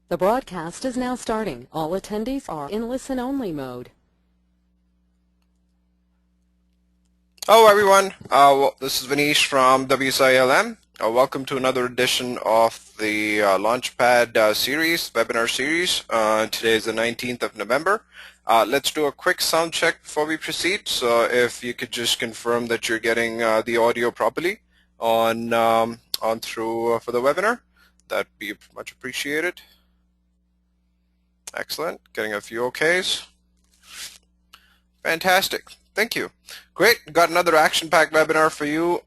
The broadcast is now starting. All attendees are in listen-only mode. Hello everyone, this is Vanish from WSI ALM. Welcome to another edition of the LaunchPad webinar series. Today is the 19th of November. Let's do a quick sound check before we proceed. So if you could just confirm that you're getting the audio properly on through for the webinar, that'd be much appreciated. Excellent, getting a few OKs. Fantastic. Thank you. Great. Got another action-packed webinar for you.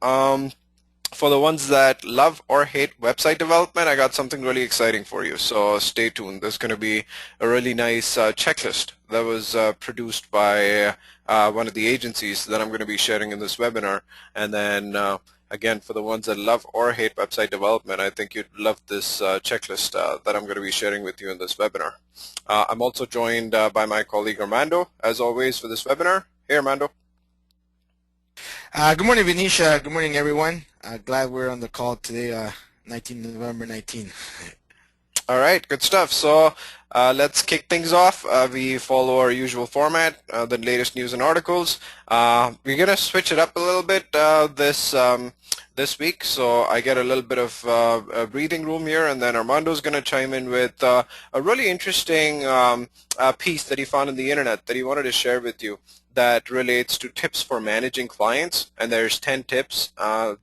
For the ones that love or hate website development, I got something really exciting for you. So stay tuned. There's going to be a really nice checklist that was produced by one of the agencies that I'm going to be sharing in this webinar. And then again, for the ones that love or hate website development, I think you'd love this checklist that I'm going to be sharing with you in this webinar. I'm also joined by my colleague Armando, as always, for this webinar. Hey, Armando. Good morning, Venetia. Good morning, everyone. Glad we're on the call today, November 19. All right, good stuff. So let's kick things off. We follow our usual format, the latest news and articles. We're going to switch it up a little bit this week, so I get a little bit of a breathing room here, and then Armando's going to chime in with a really interesting piece that he found on the internet that he wanted to share with you that relates to tips for managing clients. And there's 10 tips,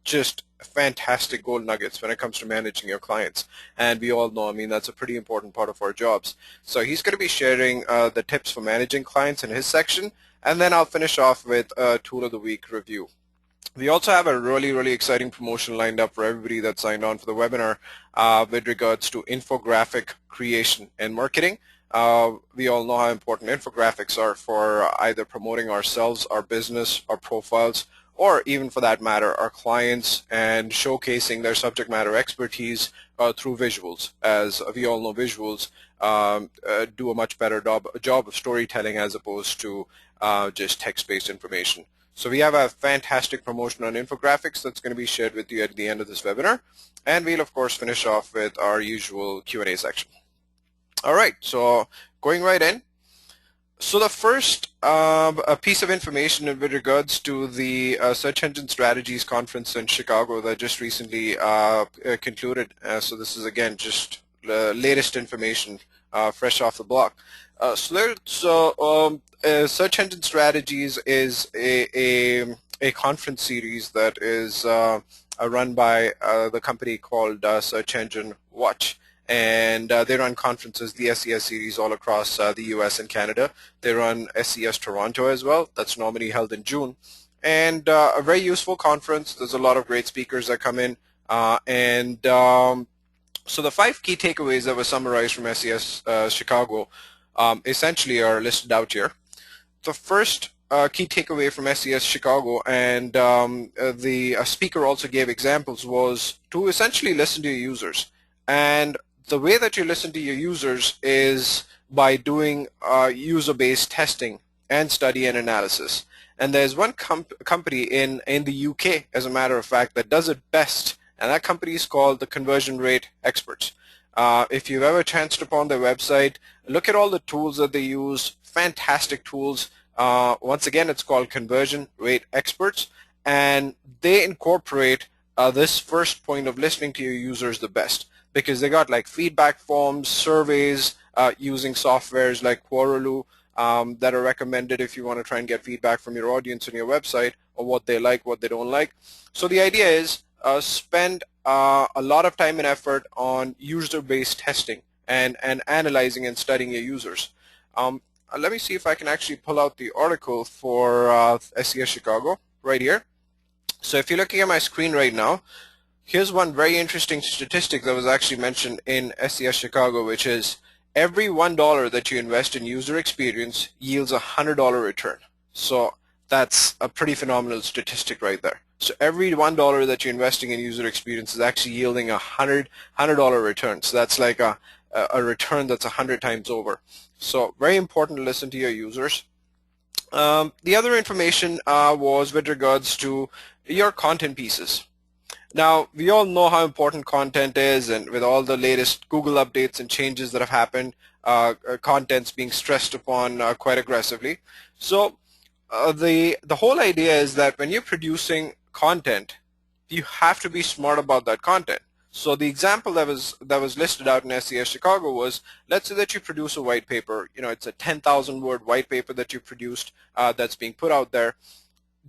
just fantastic gold nuggets when it comes to managing your clients. And we all know, I mean, that's a pretty important part of our jobs. So he's going to be sharing the tips for managing clients in his section, and then I'll finish off with a Tool of the Week review. We also have a really exciting promotion lined up for everybody that signed on for the webinar with regards to infographic creation and marketing. We all know how important infographics are for either promoting ourselves, our business, our profiles, or even for that matter, our clients, and showcasing their subject matter expertise through visuals. As we all know, visuals do a much better job of storytelling as opposed to just text-based information. So we have a fantastic promotion on infographics that's going to be shared with you at the end of this webinar. And we'll, of course, finish off with our usual Q&A section. All right, so going right in. So the first a piece of information with regards to the Search Engine Strategies Conference in Chicago that just recently concluded. So this is, again, just latest information fresh off the block. Search Engine Strategies is a conference series that is run by the company called Search Engine Watch. And they run conferences, the SES series, all across the US and Canada. They run SES Toronto as well. That's normally held in June. And a very useful conference. There's a lot of great speakers that come in. So the 5 key takeaways that were summarized from SES Chicago essentially are listed out here. The first key takeaway from SES Chicago, and the speaker also gave examples, was to essentially listen to your users. And the way that you listen to your users is by doing user-based testing and study and analysis. And there's one company in the UK, as a matter of fact, that does it best, and that company is called the Conversion Rate Experts. If you've ever chanced upon their website, look at all the tools that they use, fantastic tools. Once again, it's called Conversion Rate Experts, and they incorporate this first point of listening to your users the best, because they got like feedback forms, surveys, using softwares like Quoraloo that are recommended if you want to try and get feedback from your audience on your website, or what they like, what they don't like. So the idea is spend a lot of time and effort on user-based testing and analyzing and studying your users. Let me see if I can actually pull out the article for SES Chicago right here. So if you're looking at my screen right now, here's one very interesting statistic that was actually mentioned in SES Chicago, which is every $1 that you invest in user experience yields a $100 return. So that's a pretty phenomenal statistic right there. So every $1 that you're investing in user experience is actually yielding a $100 return. So that's like a return that's 100 times over. So very important to listen to your users. The other information was with regards to your content pieces. Now, we all know how important content is, and with all the latest Google updates and changes that have happened, content's being stressed upon quite aggressively. So the whole idea is that when you're producing content, you have to be smart about that content. So the example that was listed out in SES Chicago was, let's say that you produce a white paper. It's a 10,000 word white paper that you produced that's being put out there.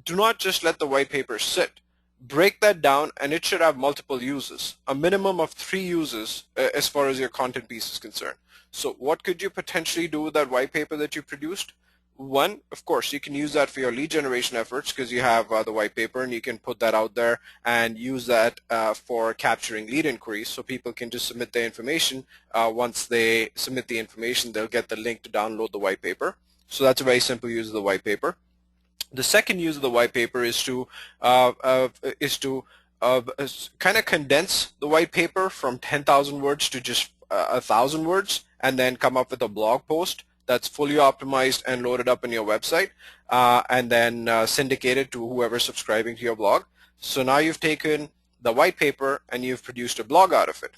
Do not just let the white paper sit. Break that down, and it should have multiple uses, a minimum of 3 uses as far as your content piece is concerned. So what could you potentially do with that white paper that you produced? One, of course, you can use that for your lead generation efforts because you have the white paper, and you can put that out there and use that for capturing lead inquiries, so people can just submit their information. Once they submit the information, they'll get the link to download the white paper. So that's a very simple use of the white paper. The second use of the white paper is to kind of condense the white paper from 10,000 words to just 1,000 words, and then come up with a blog post that's fully optimized and loaded up on your website, and then syndicate it to whoever's subscribing to your blog. So now you've taken the white paper and you've produced a blog out of it.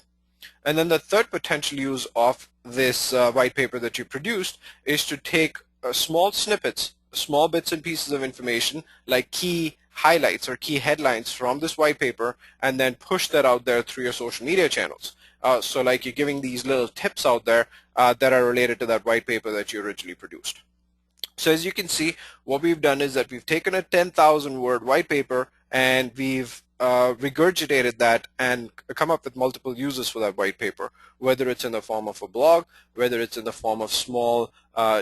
And then the third potential use of this white paper that you produced is to take small snippets, small bits and pieces of information like key highlights or key headlines from this white paper, and then push that out there through your social media channels. So like you're giving these little tips out there that are related to that white paper that you originally produced. So as you can see, what we've done is that we've taken a 10,000 word white paper and we've regurgitated that and come up with multiple uses for that white paper, whether it's in the form of a blog, whether it's in the form of small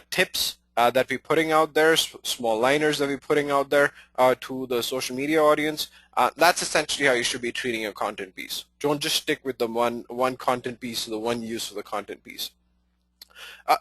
tips that we're putting out there, small liners that we're putting out there to the social media audience. That's essentially how you should be treating your content piece. Don't just stick with the one content piece, the one use for the content piece.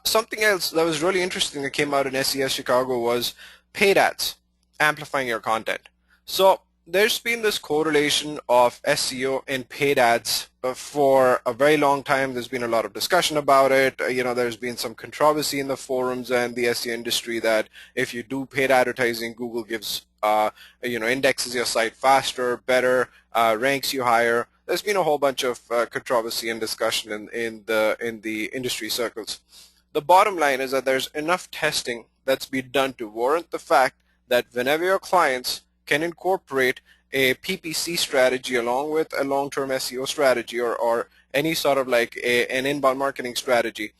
Something else that was really interesting that came out in SES Chicago was paid ads, amplifying your content. So there's been this correlation of SEO and paid ads for a very long time. There's been a lot of discussion about it. There's been some controversy in the forums and the SEO industry that if you do paid advertising, Google gives, indexes your site faster, better, ranks you higher. There's been a whole bunch of controversy and discussion in the industry circles. The bottom line is that there's enough testing that's been done to warrant the fact that whenever your clients can incorporate a PPC strategy along with a long-term SEO strategy or any sort of like an inbound marketing strategy,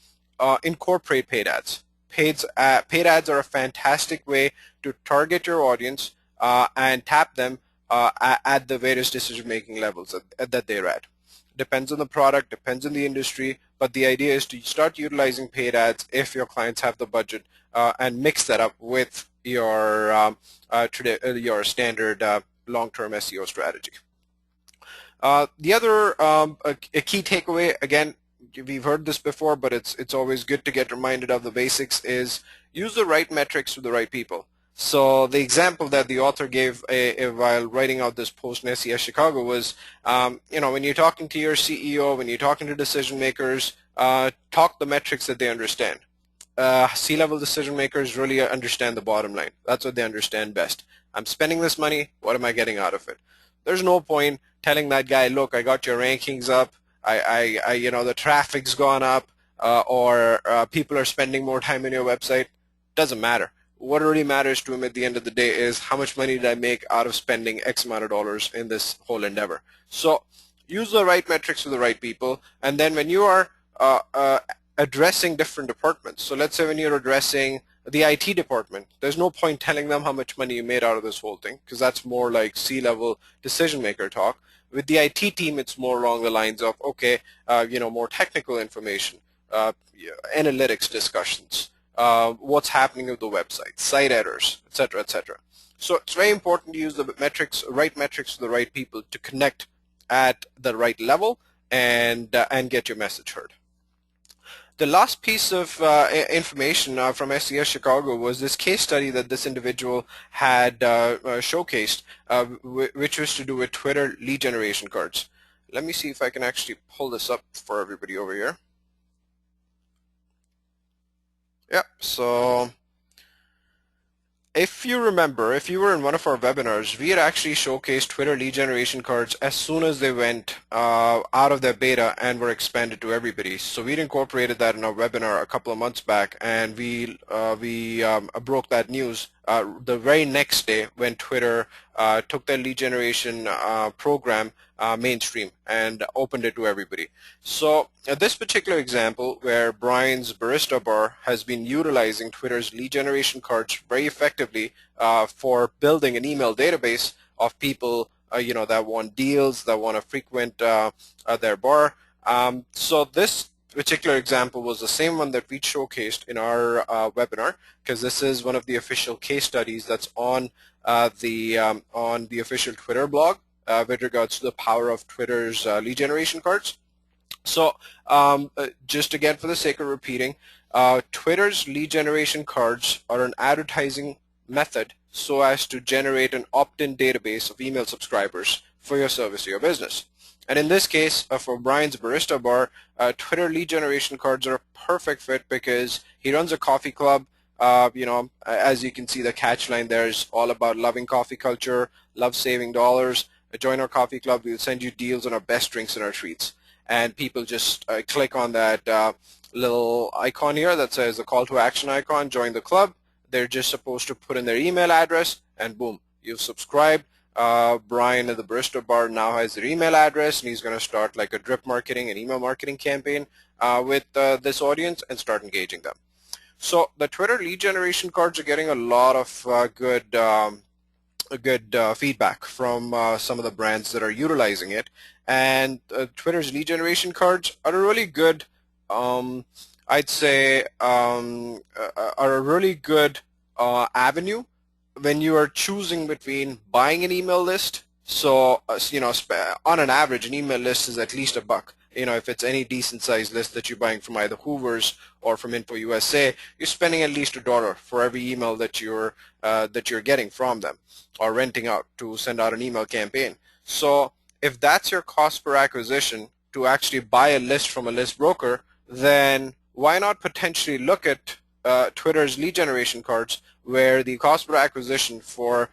incorporate paid ads. Paid ads are a fantastic way to target your audience and tap them at the various decision-making levels that they're at. Depends on the product, depends on the industry, but the idea is to start utilizing paid ads if your clients have the budget and mix that up with your standard long-term SEO strategy. The other a key takeaway, again, we've heard this before, but it's always good to get reminded of the basics, is use the right metrics with the right people. So the example that the author gave while writing out this post in SES Chicago was, when you're talking to your CEO, when you're talking to decision makers, talk the metrics that they understand. C-level decision makers really understand the bottom line. That's what they understand best. I'm spending this money. What am I getting out of it? There's no point telling that guy, look, I got your rankings up. The traffic's gone up, or people are spending more time on your website. Doesn't matter. What really matters to him at the end of the day is how much money did I make out of spending X amount of dollars in this whole endeavor. So use the right metrics for the right people, and then when you are addressing different departments, so let's say when you're addressing the IT department, there's no point telling them how much money you made out of this whole thing, because that's more like C-level decision maker talk. With the IT team, it's more along the lines of, okay, more technical information, analytics discussions, what's happening with the website, site errors, etc., etc. So it's very important to use the right metrics to the right people to connect at the right level and get your message heard. The last piece of information from SES Chicago was this case study that this individual had showcased, which was to do with Twitter lead generation cards. Let me see if I can actually pull this up for everybody over here. Yeah, so If you remember, if you were in one of our webinars, we had actually showcased Twitter lead generation cards as soon as they went out of their beta and were expanded to everybody. So we'd incorporated that in our webinar a couple of months back, and we broke that news the very next day when Twitter took their lead generation program mainstream and opened it to everybody. So this particular example where Brian's Barista Bar has been utilizing Twitter's lead generation cards very effectively for building an email database of people that want deals, that want to frequent their bar. So this particular example was the same one that we showcased in our webinar, because this is one of the official case studies that's on the official Twitter blog with regards to the power of Twitter's lead generation cards. So just again, for the sake of repeating, Twitter's lead generation cards are an advertising method so as to generate an opt-in database of email subscribers for your service or your business. And in this case, for Brian's Barista Bar, Twitter lead generation cards are a perfect fit because he runs a coffee club. As you can see, the catch line there is all about loving coffee culture, love saving dollars. Join our coffee club. We'll send you deals on our best drinks and our treats. And people just click on that little icon here that says the call to action icon, join the club. They're just supposed to put in their email address, and boom, you've subscribed. Brian at the Barista Bar now has their email address, and he's going to start like a drip marketing and email marketing campaign with this audience and start engaging them. So the Twitter lead generation cards are getting a lot of good feedback from some of the brands that are utilizing it, and Twitter's lead generation cards are a really good, I'd say, are a really good avenue when you are choosing between buying an email list. So on an average, an email list is at least $1. If it's any decent sized list that you're buying from either Hoover's or from Info USA, you're spending at least $1 for every email that you're getting from them or renting out to send out an email campaign. So if that's your cost per acquisition to actually buy a list from a list broker, then why not potentially look at Twitter's lead generation cards, where the cost per acquisition for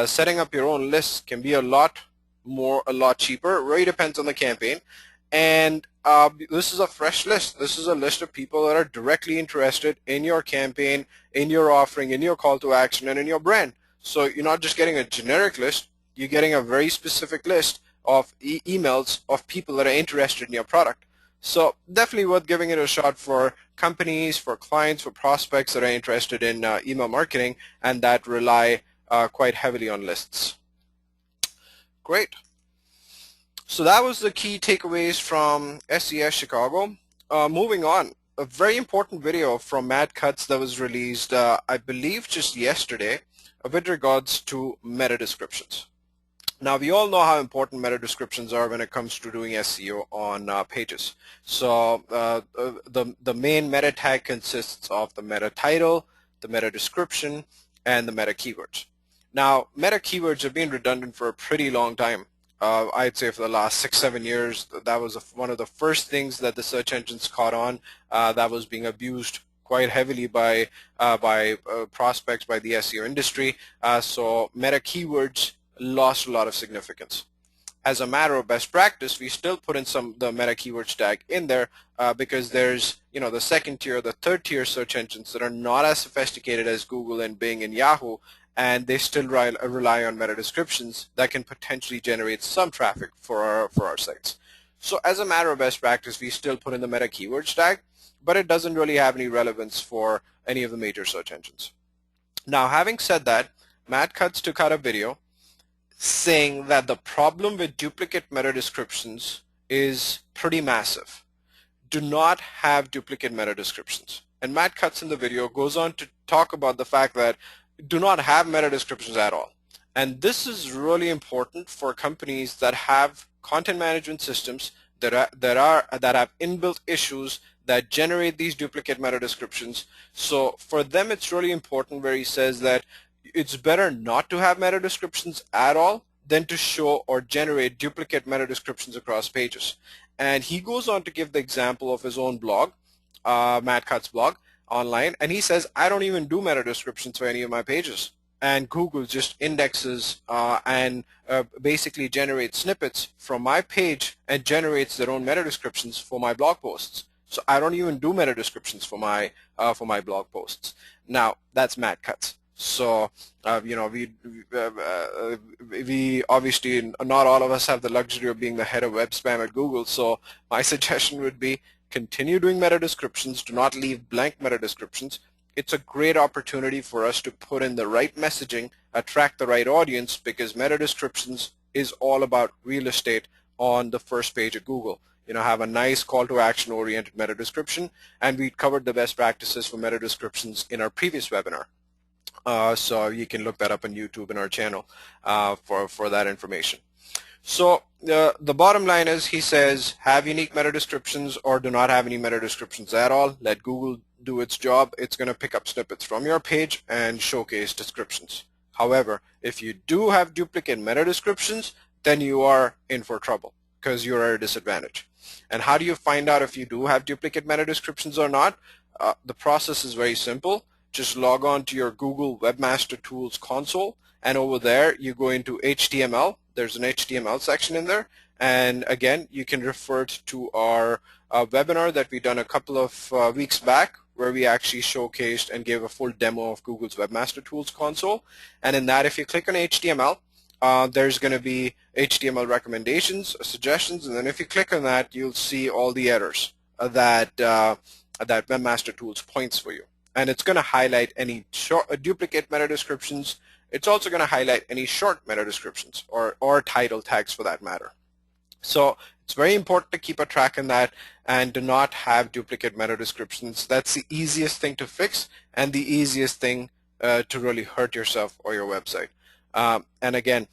setting up your own lists can be a lot cheaper. It really depends on the campaign. And this is a fresh list. This is a list of people that are directly interested in your campaign, in your offering, in your call to action, and in your brand. So you're not just getting a generic list, you're getting a very specific list of emails of people that are interested in your product. So definitely worth giving it a shot for companies, for clients, for prospects that are interested in email marketing and that rely quite heavily on lists. Great. So that was the key takeaways from SES Chicago. Moving on, a very important video from Matt Cutts that was released, I believe, just yesterday with regards to meta descriptions. Now, we all know how important meta descriptions are when it comes to doing SEO on pages. So the main meta tag consists of the meta title, the meta description, and the meta keywords. Now, meta keywords have been redundant for a pretty long time. I'd say for the last 6-7 years, that was one of the first things that the search engines caught on that was being abused quite heavily by prospects, by the SEO industry. So meta keywords lost a lot of significance. As a matter of best practice, we still put in the meta keywords tag in there because there's the second tier, the third tier search engines that are not as sophisticated as Google and Bing and Yahoo, and they still rely on meta descriptions that can potentially generate some traffic for our sites. So as a matter of best practice, we still put in the meta keywords tag, but it doesn't really have any relevance for any of the major search engines. Now, having said that, Matt Cutts took out a video saying that the problem with duplicate meta descriptions is pretty massive. Do not have duplicate meta descriptions. And Matt Cutts in the video goes on to talk about the fact that do not have meta descriptions at all. And this is really important for companies that have content management systems that have inbuilt issues that generate these duplicate meta descriptions. So for them, it's really important where he says that it's better not to have meta descriptions at all than to show or generate duplicate meta descriptions across pages. And he goes on to give the example of his own blog, Matt Cutts' blog online, and he says, I don't even do meta descriptions for any of my pages. and Google just indexes and basically generates snippets from my page and generates their own meta descriptions for my blog posts. So I don't even do meta descriptions for my blog posts. Now that's mad cuts. So you know, we obviously, not all of us have the luxury of being the head of web spam at Google. So my suggestion would be continue doing meta descriptions. Do not leave blank meta descriptions. It's a great opportunity for us to put in the right messaging, attract the right audience, because meta descriptions is all about real estate on the first page of Google. You know, have a nice call to action oriented meta description, and we covered the best practices for meta descriptions in our previous webinar. So you can look that up on YouTube in our channel for that information. So the bottom line is, he says, have unique meta descriptions or do not have any meta descriptions at all. Let Google do its job. It's going to pick up snippets from your page and showcase descriptions. However, if you do have duplicate meta descriptions, then you are in for trouble because you're at a disadvantage. And how do you find out if you do have duplicate meta descriptions or not? The process is very simple. Just log on to your Google Webmaster Tools console, and over there you go into HTML. There's an HTML section in there, and again, you can refer to our webinar that we done a couple of weeks back, where we actually showcased and gave a full demo of Google's Webmaster Tools console. And in that, if you click on HTML, there's going to be HTML recommendations, suggestions, and then if you click on that, you'll see all the errors that Webmaster Tools points for you. And it's going to highlight any duplicate meta descriptions. It's also going to highlight any short meta descriptions or title tags for that matter. So it's very important to keep a track in that and do not have duplicate meta descriptions. That's the easiest thing to fix and the easiest thing to really hurt yourself or your website. And again,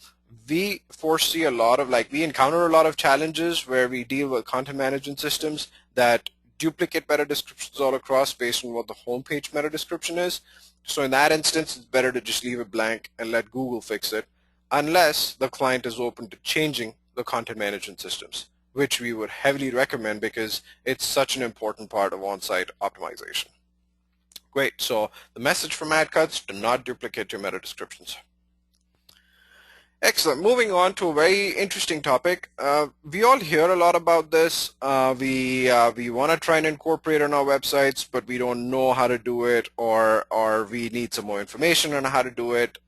we foresee we encounter a lot of challenges where we deal with content management systems that duplicate meta descriptions all across based on what the homepage meta description is. So in that instance, it's better to just leave it blank and let Google fix it, unless the client is open to changing the content management systems, which we would heavily recommend because it's such an important part of on-site optimization. Great. So the message from ad cuts: do not duplicate your meta descriptions. Excellent. Moving on to a very interesting topic. We all hear a lot about this. We want to try and incorporate on our websites, but we don't know how to do it, or we need some more information on how to do it.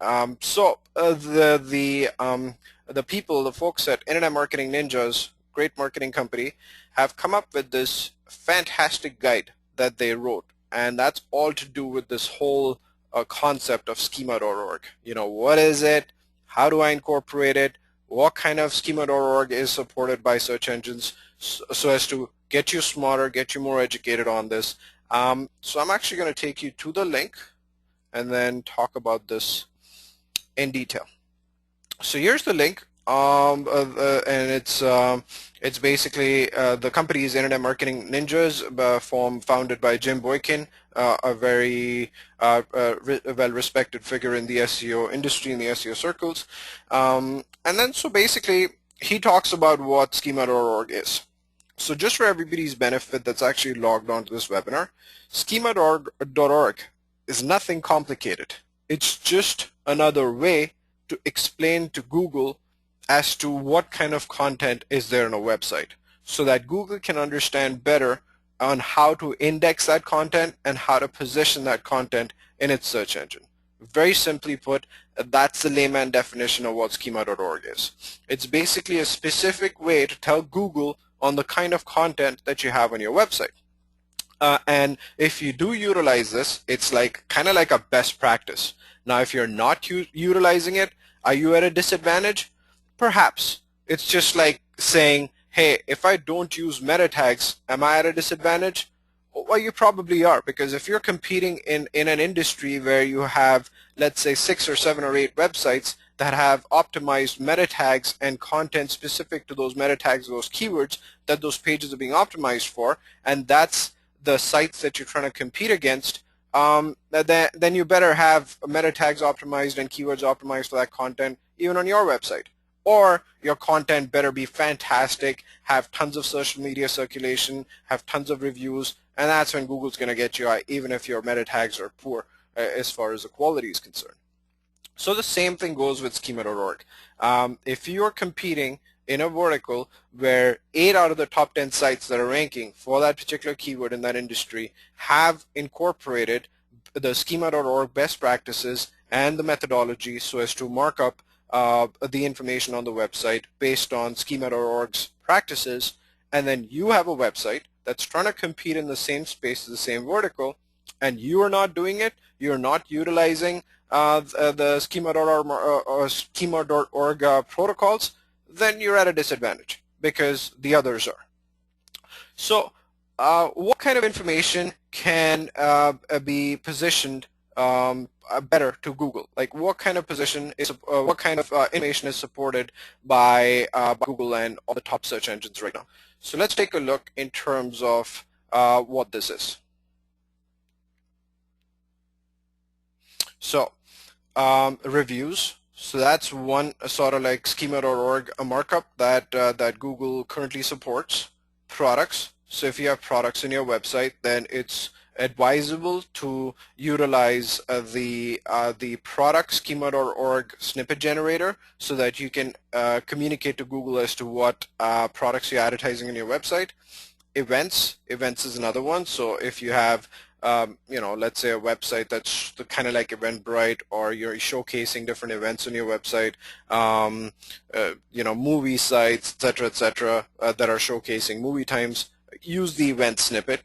So the folks at Internet Marketing Ninjas, great marketing company, have come up with this fantastic guide that they wrote, and that's all to do with this whole concept of schema.org. You know, what is it? How do I incorporate it? What kind of schema.org is supported by search engines, so as to get you smarter, get you more educated on this. So I'm actually going to take you to the link and then talk about this in detail. So here's the link, and it's basically the company is Internet Marketing Ninjas, founded by Jim Boykin, a very well-respected figure in the SEO industry, in the SEO circles. And then so basically he talks about what schema.org is. So just for everybody's benefit that's actually logged on to this webinar, schema.org is nothing complicated. It's just another way to explain to Google as to what kind of content is there on a website, so that Google can understand better on how to index that content and how to position that content in its search engine. Very simply put, that's the layman definition of what schema.org is. It's basically a specific way to tell Google on the kind of content that you have on your website. And if you do utilize this, it's kind of like a best practice. Now, if you're not utilizing it, are you at a disadvantage? Perhaps. It's just like saying, hey, if I don't use meta tags, am I at a disadvantage? Well, you probably are, because if you're competing in an industry where you have, let's say, 6 or 7 or 8 websites that have optimized meta tags and content specific to those meta tags, those keywords that those pages are being optimized for, and that's the sites that you're trying to compete against, then you better have meta tags optimized and keywords optimized for that content even on your website. Or your content better be fantastic, have tons of social media circulation, have tons of reviews, and that's when Google's going to get you, even if your meta tags are poor as far as the quality is concerned. So the same thing goes with schema.org. If you are competing in a vertical where 8 out of the top 10 sites that are ranking for that particular keyword in that industry have incorporated the schema.org best practices and the methodology so as to mark up the information on the website based on schema.org's practices, and then you have a website that's trying to compete in the same space, the same vertical, and you are not doing it, you're not utilizing the schema.org protocols, then you're at a disadvantage because the others are. So what kind of information can be positioned better to Google? Like what kind of information is supported by Google and all the top search engines right now? So let's take a look in terms of what this is. So reviews. So that's one sort of like schema.org markup that that Google currently supports. Products. So if you have products in your website, then it's advisable to utilize the product schema.org snippet generator so that you can communicate to Google as to what products you're advertising in your website. Events is another one. So if you have you know, let's say a website that's kind of like Eventbrite, or you're showcasing different events on your website, you know, movie sites, etc., that are showcasing movie times, use the event snippet.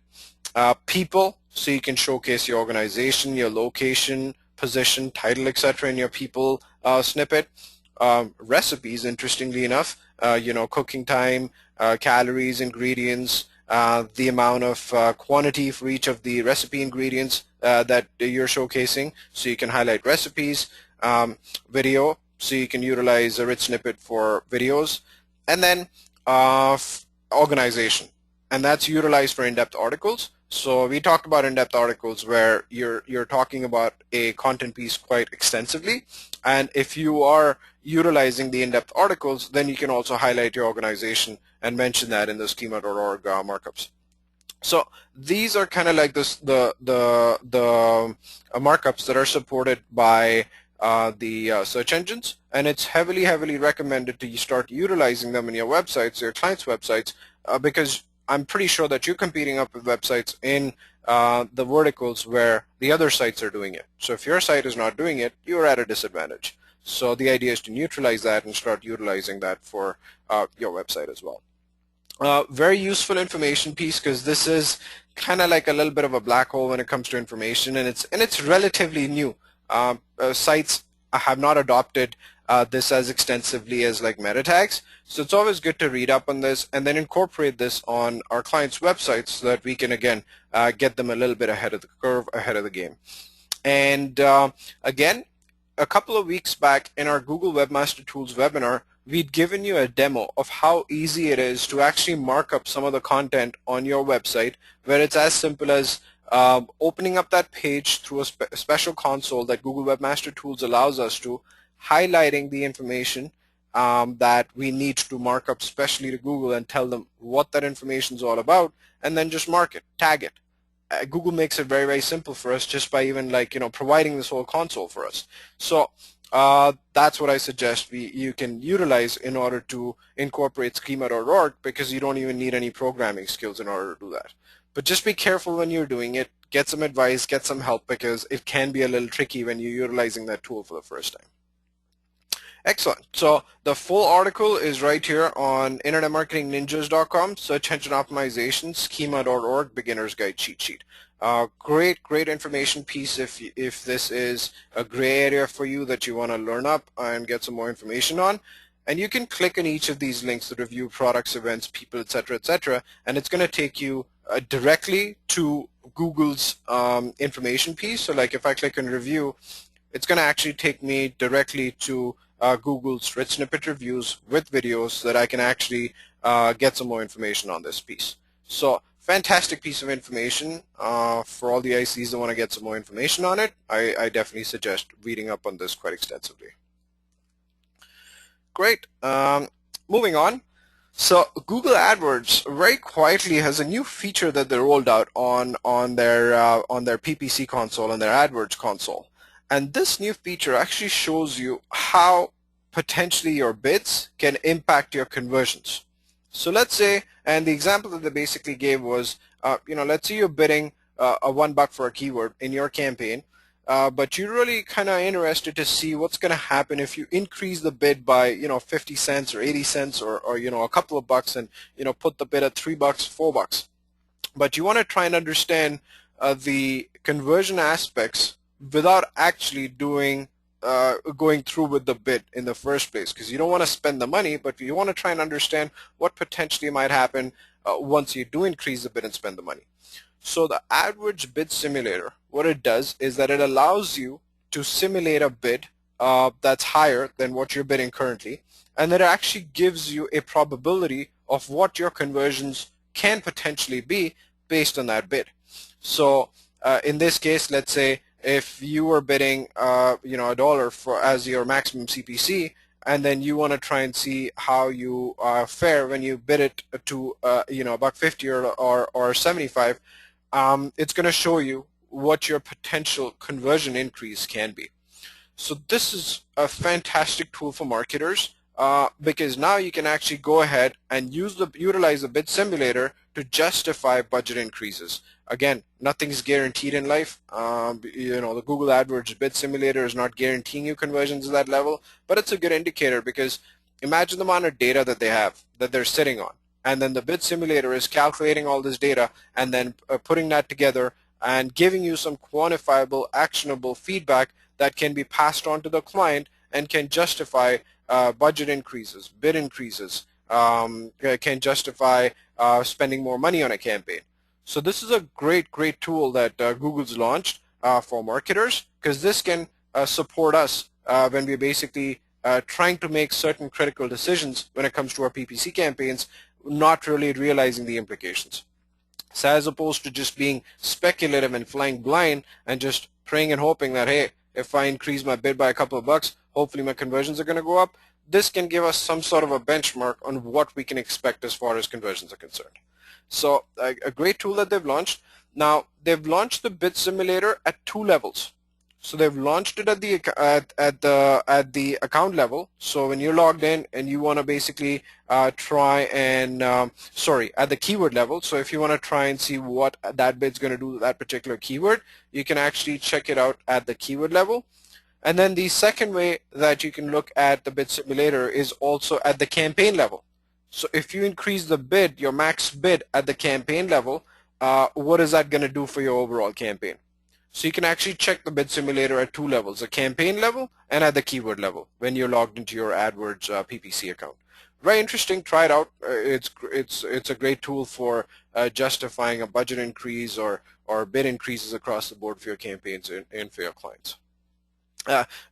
People, so you can showcase your organization, your location, position, title, etc. in your people snippet. Recipes, interestingly enough, you know, cooking time, calories, ingredients, the amount of quantity for each of the recipe ingredients that you're showcasing, so you can highlight recipes. Video, so you can utilize a rich snippet for videos. And then organization, and that's utilized for in-depth articles. So we talked about in-depth articles where you're talking about a content piece quite extensively, and if you are utilizing the in-depth articles, then you can also highlight your organization and mention that in the schema.org markups. So these are kind of like the markups that are supported by the search engines, and it's heavily recommended to start utilizing them in your websites, your clients' websites, because I'm pretty sure that you're competing up with websites in the verticals where the other sites are doing it. So if your site is not doing it, you're at a disadvantage. So the idea is to neutralize that and start utilizing that for your website as well. Very useful information piece, because this is kind of like a little bit of a black hole when it comes to information, and it's relatively new. Sites have not adopted this as extensively as like meta tags, so it's always good to read up on this and then incorporate this on our clients' websites so that we can again get them a little bit ahead of the curve, ahead of the game. And again, a couple of weeks back in our Google Webmaster Tools webinar, we'd given you a demo of how easy it is to actually mark up some of the content on your website, where it's as simple as opening up that page through a special console that Google Webmaster Tools allows us to, highlighting the information that we need to mark up specially to Google and tell them what that information is all about, and then just mark it, tag it. Google makes it very simple for us just by even like, you know, providing this whole console for us. So that's what I suggest you can utilize in order to incorporate schema.org, because you don't even need any programming skills in order to do that. But just be careful when you're doing it. Get some advice, get some help, because it can be a little tricky when you're utilizing that tool for the first time. Excellent. So the full article is right here on internetmarketingninjas.com, search engine optimization, schema.org, beginner's guide cheat sheet. Great information piece if this is a gray area for you that you want to learn up and get some more information on. And you can click on each of these links to review products, events, people, etc., and it's going to take you directly to Google's information piece. So like if I click on review, it's going to actually take me directly to Google's rich snippet reviews with videos so that I can actually get some more information on this piece. So fantastic piece of information for all the ICs that want to get some more information on it. I definitely suggest reading up on this quite extensively. Great. Moving on. So Google AdWords very quietly has a new feature that they rolled out on their PPC console and their AdWords console. And this new feature actually shows you how potentially your bids can impact your conversions. So let's say, and the example that they basically gave was, let's say you're bidding a $1 for a keyword in your campaign, but you're really kind of interested to see what's going to happen if you increase the bid by 50 cents or 80 cents or a couple of bucks, and put the bid at $3, $4. But you want to try and understand the conversion aspects without actually going through with the bid in the first place, because you don't want to spend the money, but you want to try and understand what potentially might happen once you do increase the bid and spend the money. So the AdWords Bid Simulator, what it does is that it allows you to simulate a bid that's higher than what you're bidding currently, and it actually gives you a probability of what your conversions can potentially be based on that bid. So in this case, let's say if you were bidding $1 for as your maximum CPC, and then you want to try and see how you fare when you bid it to $1.50 or 75, it's going to show you what your potential conversion increase can be. So this is a fantastic tool for marketers because now you can actually go ahead and utilize the bid simulator to justify budget increases. Again, nothing's guaranteed in life. The Google AdWords Bid Simulator is not guaranteeing you conversions at that level, but it's a good indicator because imagine the amount of data that they're sitting on, and then the Bid Simulator is calculating all this data and then putting that together and giving you some quantifiable, actionable feedback that can be passed on to the client and can justify budget increases, bid increases, can justify spending more money on a campaign. So this is a great tool that Google's launched for marketers, because this can support us when we're basically trying to make certain critical decisions when it comes to our PPC campaigns, not really realizing the implications. So as opposed to just being speculative and flying blind and just praying and hoping that, hey, if I increase my bid by a couple of bucks, hopefully my conversions are going to go up, this can give us some sort of a benchmark on what we can expect as far as conversions are concerned. So a great tool that they've launched. Now they've launched the bid simulator at 2 levels. So they've launched it at the account level. So when you're logged in and you want to basically try and at the keyword level. So if you want to try and see what that bid's going to do to that particular keyword, you can actually check it out at the keyword level. And then the second way that you can look at the bid simulator is also at the campaign level. So if you increase the bid, your max bid at the campaign level, what is that going to do for your overall campaign? So you can actually check the bid simulator at 2 levels, the campaign level and at the keyword level when you're logged into your AdWords PPC account. Very interesting. Try it out. It's a great tool for justifying a budget increase or bid increases across the board for your campaigns and for your clients.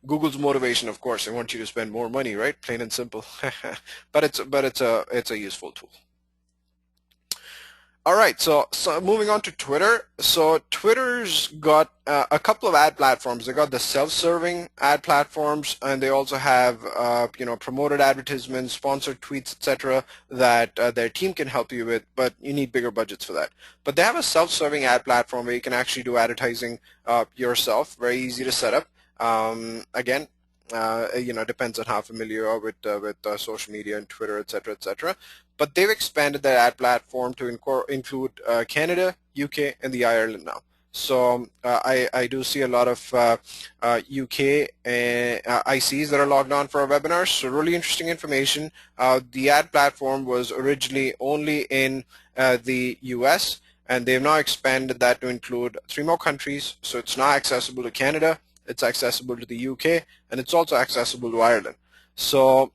Google's motivation, of course, they want you to spend more money, right? Plain and simple. but it's a useful tool. All right, so moving on to Twitter. So Twitter's got a couple of ad platforms. They got the self-serving ad platforms, and they also have promoted advertisements, sponsored tweets, etc. that their team can help you with, but you need bigger budgets for that. But they have a self-serving ad platform where you can actually do advertising yourself. Very easy to set up. Again, depends on how familiar you are with social media and Twitter, etc., etc. But they've expanded their ad platform to include Canada, UK, and the Ireland now. So I do see a lot of UK ICs that are logged on for our webinars. So really interesting information. The ad platform was originally only in the US, and they've now expanded that to include 3 more countries. So it's now accessible to Canada, it's accessible to the UK, and it's also accessible to Ireland. So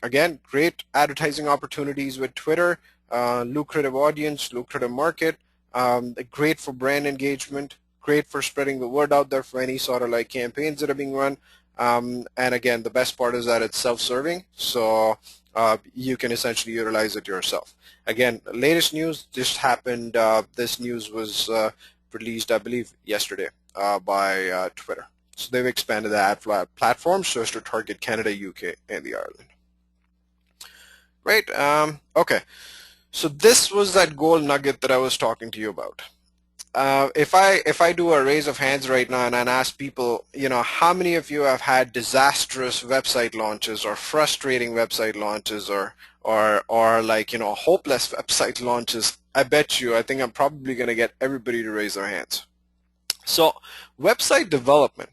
again, great advertising opportunities with Twitter, lucrative audience, lucrative market, great for brand engagement, great for spreading the word out there for any sort of like campaigns that are being run. And again, the best part is that it's self-serving, so you can essentially utilize it yourself. Again, latest news just happened. This news was released, I believe, yesterday by Twitter. So they've expanded the ad platform so as to target Canada, UK, and the Ireland. Right? Okay. So this was that gold nugget that I was talking to you about. if I do a raise of hands right now and ask people, how many of you have had disastrous website launches or frustrating website launches or like, hopeless website launches, I think I'm probably going to get everybody to raise their hands. So website development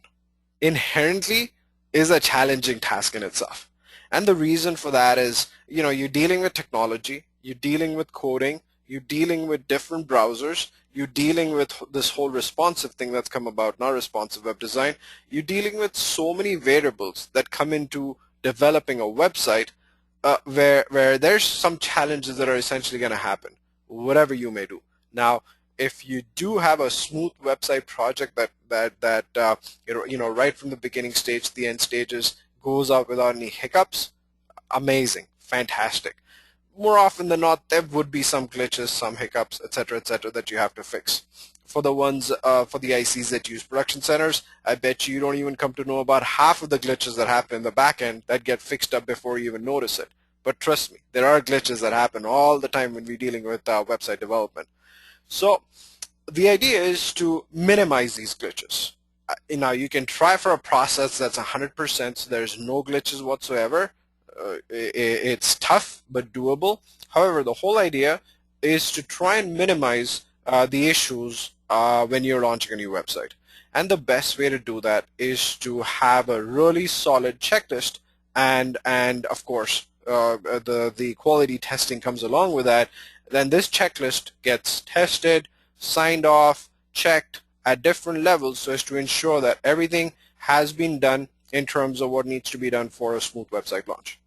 inherently is a challenging task in itself. And the reason for that is, you're dealing with technology, you're dealing with coding, you're dealing with different browsers, you're dealing with this whole responsive thing that's come about, not responsive web design. You're dealing with so many variables that come into developing a website where there's some challenges that are essentially going to happen, whatever you may do. Now, if you do have a smooth website project that right from the beginning stage to the end stages goes out without any hiccups, amazing, fantastic. More often than not, there would be some glitches, some hiccups, etc., that you have to fix. For the ones for the ICs that use production centers, I bet you don't even come to know about half of the glitches that happen in the back end that get fixed up before you even notice it. But trust me, there are glitches that happen all the time when we're dealing with website development. So the idea is to minimize these glitches. Now you can try for a process that's 100%, so there's no glitches whatsoever. It's tough but doable. However, the whole idea is to try and minimize the issues when you're launching a new website. And the best way to do that is to have a really solid checklist, and of course the quality testing comes along with that. Then this checklist gets tested, signed off, checked at different levels so as to ensure that everything has been done in terms of what needs to be done for a smooth website launch.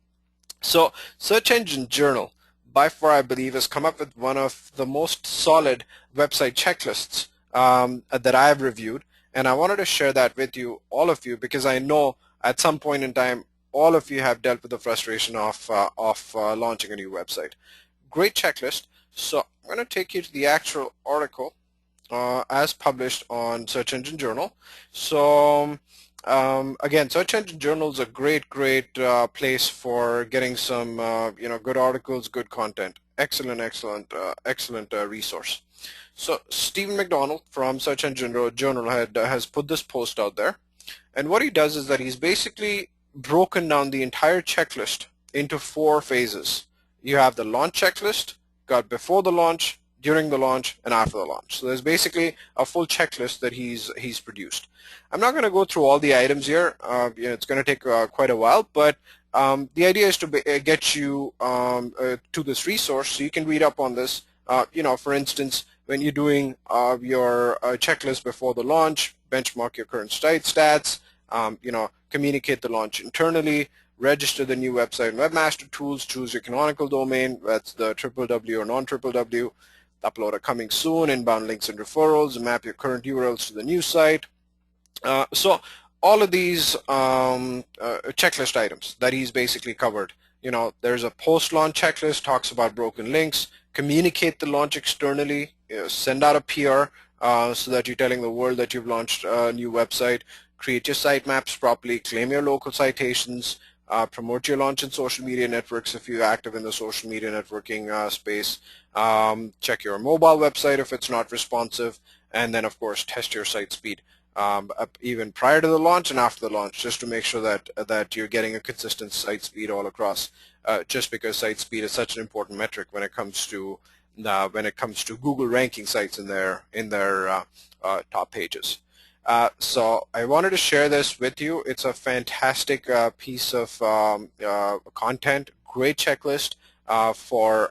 So Search Engine Journal, by far, I believe, has come up with one of the most solid website checklists that I've reviewed, and I wanted to share that with you, all of you, because I know at some point in time all of you have dealt with the frustration of launching a new website. Great checklist. So I'm going to take you to the actual article as published on Search Engine Journal. So again, Search Engine Journal is a great place for getting some good articles, good content. Excellent resource. So Stephen McDonald from Search Engine Journal has put this post out there, and what he does is that he's basically broken down the entire checklist into 4 phases. You have the launch checklist, got before the launch, during the launch, and after the launch. So there's basically a full checklist that he's produced. I'm not going to go through all the items here. It's going to take quite a while, but the idea is to get you to this resource so you can read up on this. For instance, when you're doing your checklist before the launch, benchmark your current site stats, communicate the launch internally, register the new website and webmaster tools, choose your canonical domain, that's the www or non-www, upload a coming soon, inbound links and referrals, map your current URLs to the new site. So all of these checklist items that he's basically covered. There's a post-launch checklist, talks about broken links, communicate the launch externally, send out a PR so that you're telling the world that you've launched a new website, create your sitemaps properly, claim your local citations, promote your launch in social media networks if you're active in the social media networking space, check your mobile website if it's not responsive, and then of course test your site speed even prior to the launch and after the launch, just to make sure that you're getting a consistent site speed all across, just because site speed is such an important metric when it comes to Google ranking sites in their top pages. So I wanted to share this with you. It's a fantastic piece of content, great checklist for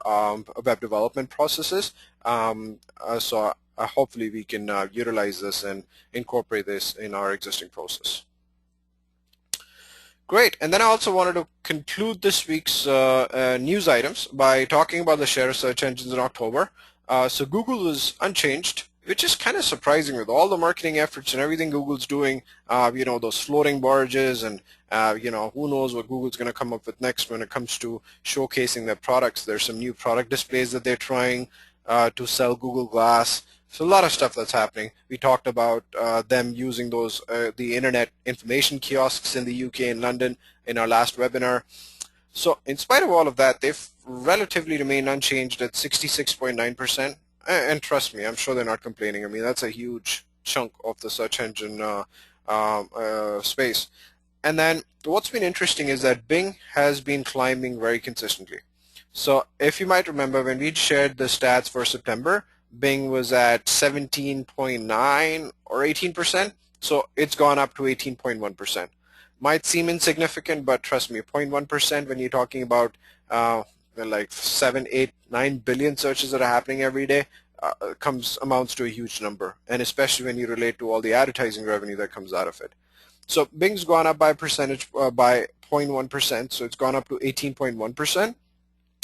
web development processes. So hopefully we can utilize this and incorporate this in our existing process. Great. And then I also wanted to conclude this week's news items by talking about the share of search engines in October. So Google is unchanged, which is kind of surprising with all the marketing efforts and everything Google's doing, those floating barges and, who knows what Google's going to come up with next when it comes to showcasing their products. There's some new product displays that they're trying to sell Google Glass. So a lot of stuff that's happening. We talked about them using those, the internet information kiosks in the UK and London in our last webinar. So in spite of all of that, they've relatively remained unchanged at 66.9%. and trust me, I'm sure they're not complaining. I mean, that's a huge chunk of the search engine space. And then what's been interesting is that Bing has been climbing very consistently. So if you might remember, when we shared the stats for September, Bing was at 17.9 or 18%. So it's gone up to 18.1%. Might seem insignificant, but trust me, 0.1% when you're talking about like 7, 8, 9 billion searches that are happening every day, amounts to a huge number. And especially when you relate to all the advertising revenue that comes out of it. So Bing's gone up by percentage by 0.1%, so it's gone up to 18.1%.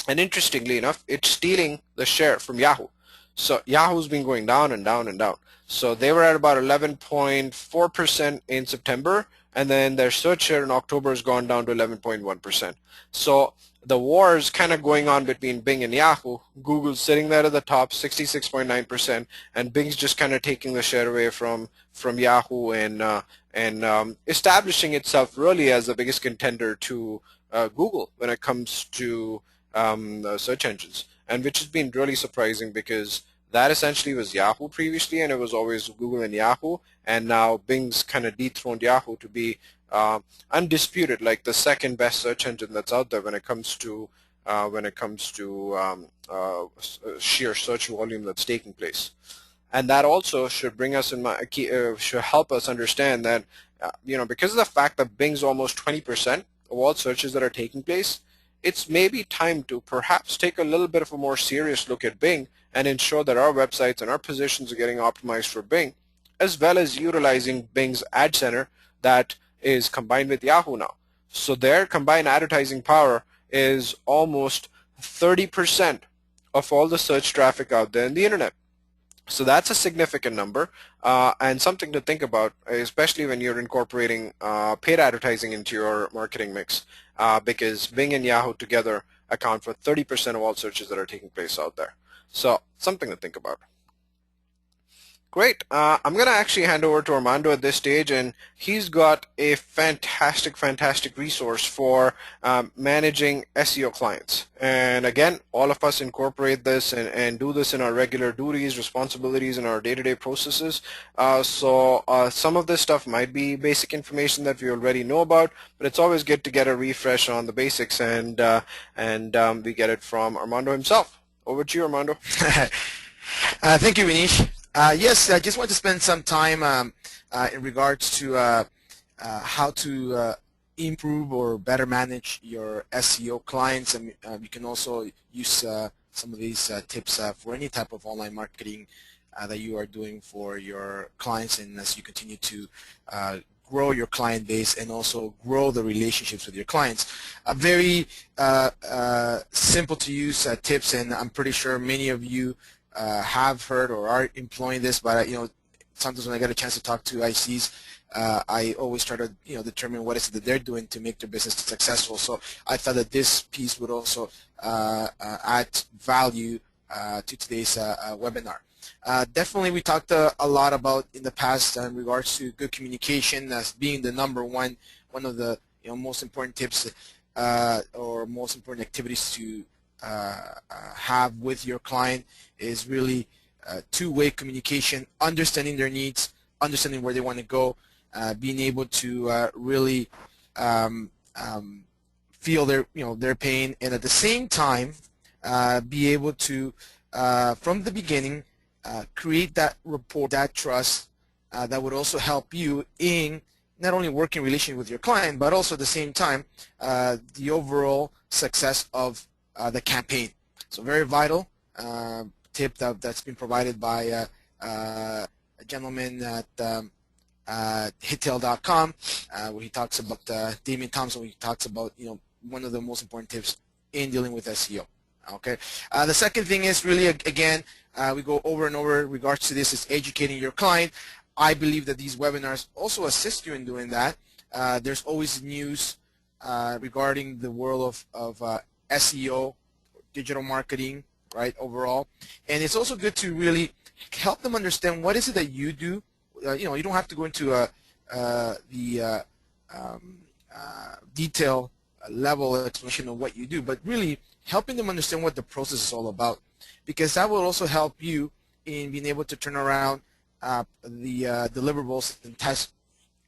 And interestingly enough, it's stealing the share from Yahoo. So Yahoo's been going down and down and down. So they were at about 11.4% in September, and then their search share in October has gone down to 11.1%. So the war is kind of going on between Bing and Yahoo. Google's sitting there at the top, 66.9%, and Bing's just kind of taking the share away from Yahoo and establishing itself really as the biggest contender to Google when it comes to search engines, and which has been really surprising because that essentially was Yahoo previously, and it was always Google and Yahoo, and now Bing's kind of dethroned Yahoo to be undisputed, like the second best search engine that's out there when it comes to sheer search volume that's taking place. And that also should bring us should help us understand that because of the fact that Bing's almost 20% of all searches that are taking place, it's maybe time to perhaps take a little bit of a more serious look at Bing and ensure that our websites and our positions are getting optimized for Bing, as well as utilizing Bing's ad center that is combined with Yahoo now. So their combined advertising power is almost 30% of all the search traffic out there in the internet. So that's a significant number and something to think about, especially when you're incorporating paid advertising into your marketing mix, because Bing and Yahoo together account for 30% of all searches that are taking place out there. So something to think about. Great. I'm going to actually hand over to Armando at this stage, and he's got a fantastic resource for managing SEO clients. And again, all of us incorporate this and do this in our regular duties, responsibilities, and our day-to-day processes. So some of this stuff might be basic information that we already know about, but it's always good to get a refresh on the basics, and we get it from Armando himself. Over to you, Armando. Thank you, Vinish. Yes, I just want to spend some time in regards to how to improve or better manage your SEO clients, and you can also use some of these tips for any type of online marketing that you are doing for your clients, and as you continue to grow your client base and also grow the relationships with your clients. Very simple to use tips, and I'm pretty sure many of you have heard or are employing this, but sometimes when I get a chance to talk to ICs, I always try to determine what is it that they're doing to make their business successful. So I thought that this piece would also add value to today's webinar. Definitely, we talked a lot about in the past in regards to good communication as being the number one of the most important tips or most important activities to have with your client is really two-way communication, understanding their needs, understanding where they want to go, being able to really feel their pain, and at the same time be able to from the beginning create that rapport, that trust that would also help you in not only working relation with your client, but also at the same time the overall success of the campaign. So very vital tip that's been provided by a gentleman at hittail.com where he talks about Damien Thompson, where he talks about one of the most important tips in dealing with SEO. Okay. The second thing is really, again, we go over and over in regards to this, is educating your client. I believe that these webinars also assist you in doing that. There's always news regarding the world of SEO, digital marketing, right, overall. And it's also good to really help them understand what is it that you do. You don't have to go into the detail level explanation of what you do, but really helping them understand what the process is all about. because that will also help you in being able to turn around the deliverables and tests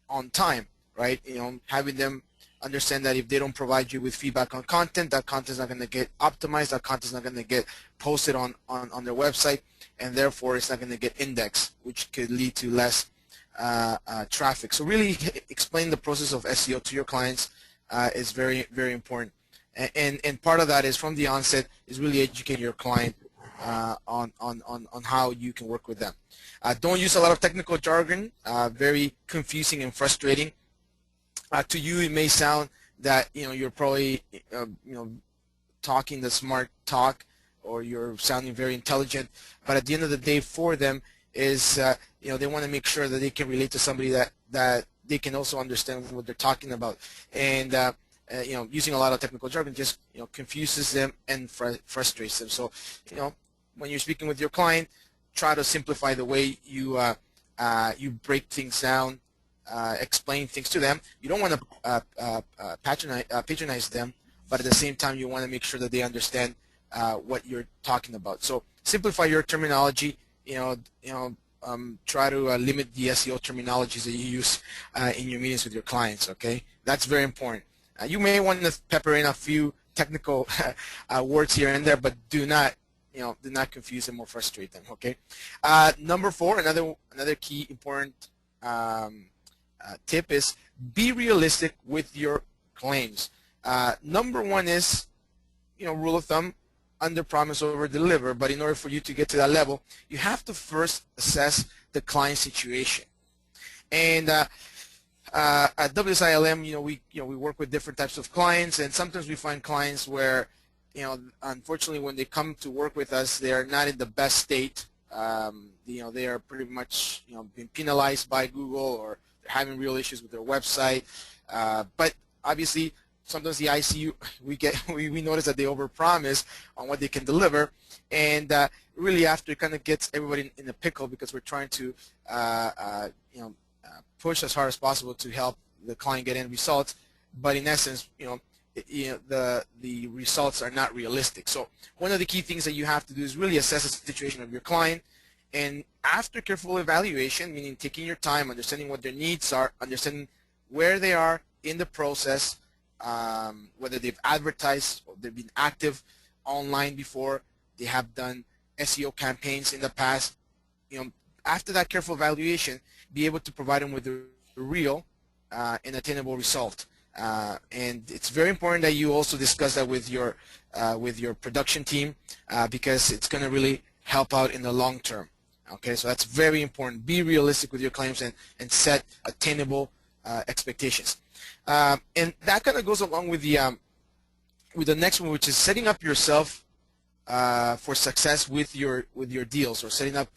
on time, right? Having them understand that if they don't provide you with feedback on content, that content is not going to get optimized, that content is not going to get posted on their website, and therefore it's not going to get indexed, which could lead to less traffic. So really explain the process of SEO to your clients is very, very important. And part of that is from the onset is really educating your client on how you can work with them. Don't use a lot of technical jargon, very confusing and frustrating. To you, it may sound that you're probably talking the smart talk, or you're sounding very intelligent, but at the end of the day, for them is they want to make sure that they can relate to somebody that they can also understand what they're talking about. And using a lot of technical jargon just confuses them and frustrates them. So when you're speaking with your client, try to simplify the way you break things down. Explain things to them. You don't want to patronize them, but at the same time you want to make sure that they understand what you're talking about. So simplify your terminology. Try to limit the SEO terminologies that you use in your meetings with your clients. Okay, that's very important. You may want to pepper in a few technical words here and there, but do not confuse them or frustrate them. Okay. Number 4, another key important tip is be realistic with your claims. Number 1 is, rule of thumb, under promise, over deliver. But in order for you to get to that level, you have to first assess the client situation. And at WSI ALM, we work with different types of clients, and sometimes we find clients where, unfortunately, when they come to work with us, they are not in the best state. They are pretty much, being penalized by Google, or they're having real issues with their website. But obviously, sometimes the ICU, we notice that they overpromise on what they can deliver, and really after it kind of gets everybody in a pickle, because we're trying to push as hard as possible to help the client get end results, but in essence, the results are not realistic. So one of the key things that you have to do is really assess the situation of your client, and after careful evaluation, meaning taking your time, understanding what their needs are, understanding where they are in the process, whether they've advertised or they've been active online before, they have done SEO campaigns in the past. After that careful evaluation, be able to provide them with a real and attainable result. And it's very important that you also discuss that with your production team, because it's going to really help out in the long term. Okay, so that's very important. Be realistic with your claims and set attainable expectations. And that kind of goes along with the next one, which is setting up yourself for success with your deals, or setting up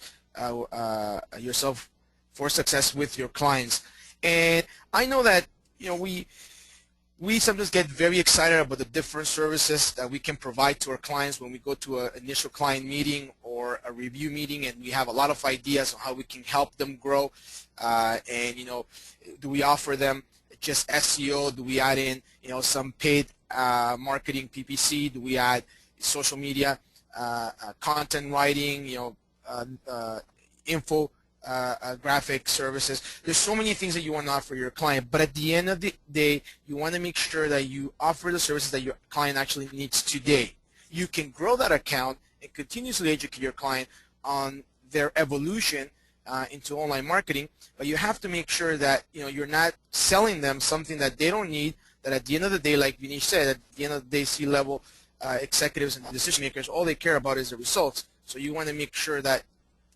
yourself for success with your clients. And I know that we sometimes get very excited about the different services that we can provide to our clients when we go to an initial client meeting or a review meeting, and we have a lot of ideas on how we can help them grow. And do we offer them just SEO? Do we add in some paid marketing, PPC? Do we add social media, content writing, info graphic services? There's so many things that you want to offer your client, but at the end of the day, you want to make sure that you offer the services that your client actually needs today. You can grow that account and continuously educate your client on their evolution into online marketing, but you have to make sure that you're not selling them something that they don't need, that at the end of the day, like Vinish said, at the end of the day, C-level executives and decision makers, all they care about is the results. So you want to make sure that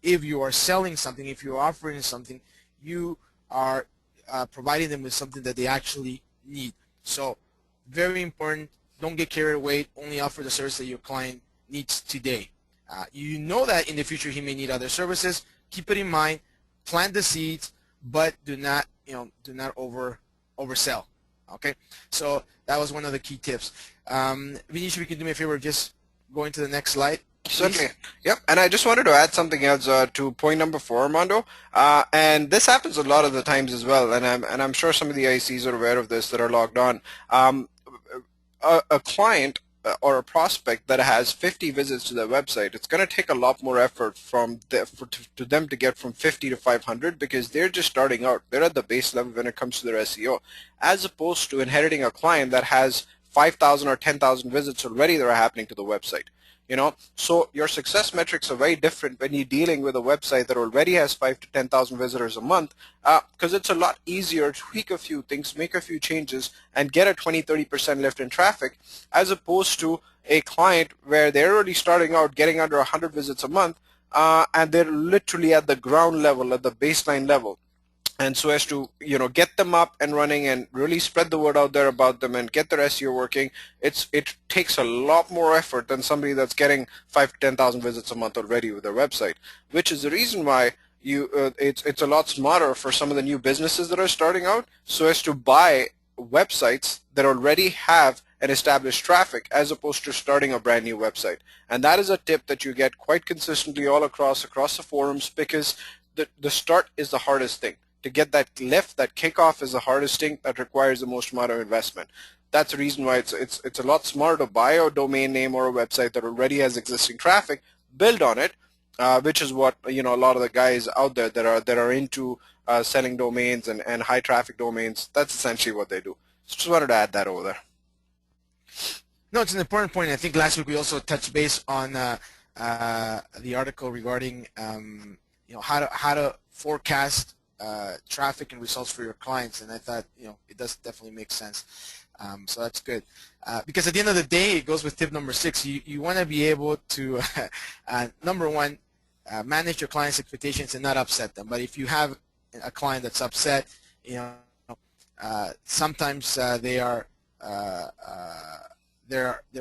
if you are selling something, if you're offering something, you are providing them with something that they actually need. So very important, don't get carried away, only offer the service that your client needs today. You know that in the future he may need other services. Keep it in mind, plant the seeds, but do not oversell. Okay, so that was one of the key tips. Vinish, if you can do me a favor, just going to the next slide. Certainly. Yep. And I just wanted to add something else to point number 4, Armando. And this happens a lot of the times as well. And I'm sure some of the ICs are aware of this that are logged on. A client or a prospect that has 50 visits to their website, it's going to take a lot more effort to them to get from 50 to 500 because they're just starting out. They're at the base level when it comes to their SEO, as opposed to inheriting a client that has 5,000 or 10,000 visits already that are happening to the website. So your success metrics are very different when you're dealing with a website that already has 5 to 10,000 visitors a month, because it's a lot easier to tweak a few things, make a few changes, and get a 20-30% lift in traffic, as opposed to a client where they're already starting out getting under 100 visits a month, and they're literally at the ground level, at the baseline level. And so as to get them up and running and really spread the word out there about them and get their SEO working, it takes a lot more effort than somebody that's getting 5 to 10,000 visits a month already with their website, which is the reason why it's a lot smarter for some of the new businesses that are starting out, so as to buy websites that already have an established traffic as opposed to starting a brand new website. And that is a tip that you get quite consistently all across the forums, because the start is the hardest thing. To get that lift, that kickoff is the hardest thing that requires the most amount of investment. That's the reason why it's a lot smarter to buy a domain name or a website that already has existing traffic, build on it, which is what a lot of the guys out there that are into selling domains and high traffic domains. That's essentially what they do. So just wanted to add that over there. No, it's an important point. I think last week we also touched base on the article regarding how to forecast traffic and results for your clients, and I thought it does definitely make sense. So that's good, because at the end of the day, it goes with tip number 6. You want to be able to number one, manage your clients' expectations and not upset them. But if you have a client that's upset, sometimes they're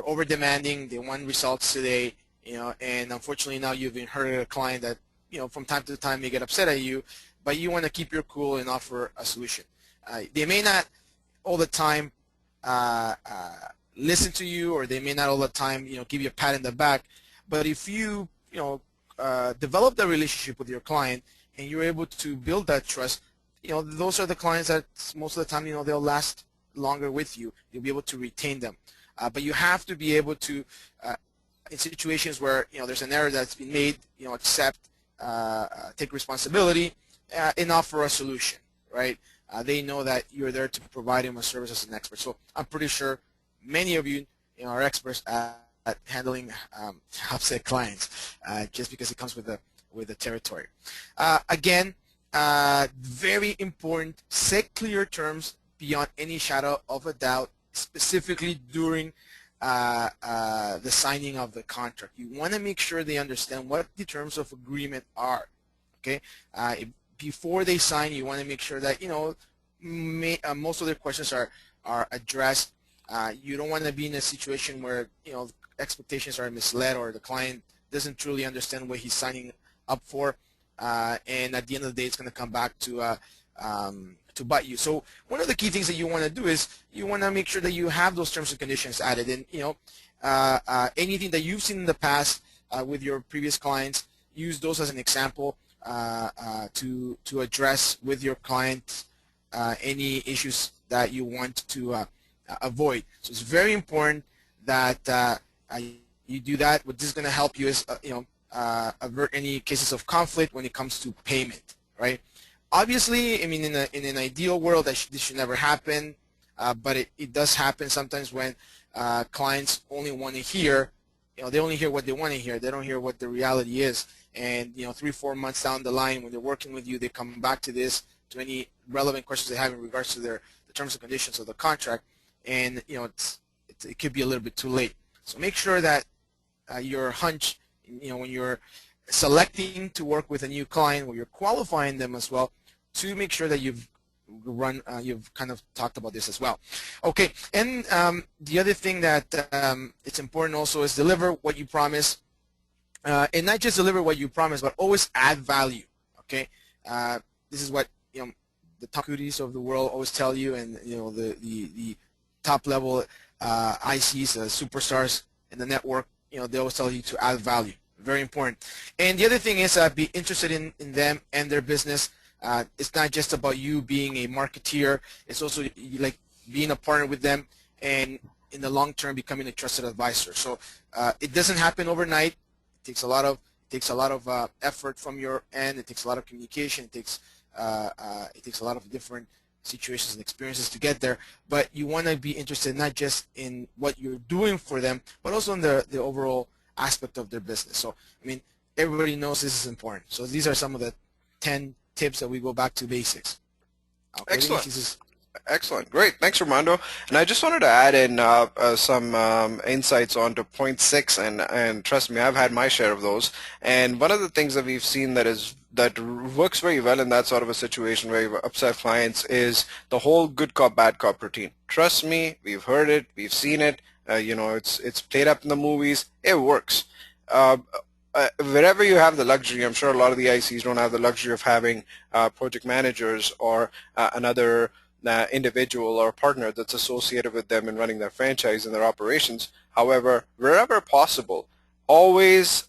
over demanding. They want results today, and unfortunately now you've inherited a client that from time to time may get upset at you, but you want to keep your cool and offer a solution. They may not all the time listen to you, or they may not all the time give you a pat in the back, but if you develop that relationship with your client and you're able to build that trust, those are the clients that most of the time they'll last longer with you. You'll be able to retain them, but you have to be able to in situations where there's an error that's been made, accept, take responsibility, and offer a solution, right? They know that you're there to provide them a service as an expert. So I'm pretty sure many of you, are experts at handling upset clients, just because it comes with the territory. Again, very important, set clear terms beyond any shadow of a doubt, specifically during the signing of the contract. You want to make sure they understand what the terms of agreement are. Okay, before they sign, you want to make sure that most of their questions are addressed. You don't want to be in a situation where expectations are misled, or the client doesn't truly understand what he's signing up for, and at the end of the day, it's going to come back to bite you. So one of the key things that you want to do is you want to make sure that you have those terms and conditions added, and anything that you've seen in the past with your previous clients, use those as an example to address with your client any issues that you want to avoid. So it's very important that you do that. What this is going to help you is avert any cases of conflict when it comes to payment, right? Obviously, I mean, in an ideal world, this should never happen, but it does happen sometimes when clients only want to hear, they only hear what they want to hear. They don't hear what the reality is. And 3-4 months down the line, when they're working with you, they come back to any relevant questions they have in regards to the terms and conditions of the contract, and it could be a little bit too late. So make sure that your hunch, when you're selecting to work with a new client, or you're qualifying them as well, to make sure that you've kind of talked about this as well. Okay, and the other thing that it's important also is deliver what you promise, and not just deliver what you promise, but always add value. Okay, this is what the top cooties of the world always tell you, and the top level ICs, superstars in the network, they always tell you to add value. Very important. And the other thing is be interested in them and their business. It's not just about you being a marketeer. It's also like being a partner with them and in the long term becoming a trusted advisor. So it doesn't happen overnight. It takes a lot of effort from your end. It takes a lot of communication. It takes a lot of different situations and experiences to get there. But you want to be interested not just in what you're doing for them, but also in the overall aspect of their business. So I mean, everybody knows this is important. So these are some of the 10 tips that we go back to basics. Okay, Excellent. Excellent. Great. Thanks, Armando. And I just wanted to add in some insights onto point 6, and trust me, I've had my share of those. And one of the things that we've seen that works very well in that sort of a situation where you've upset clients is the whole good cop, bad cop routine. Trust me, we've heard it, we've seen it. It's played up in the movies. It works. Wherever you have the luxury, I'm sure a lot of the ICs don't have the luxury of having project managers or another individual or partner that's associated with them in running their franchise and their operations. However, wherever possible, always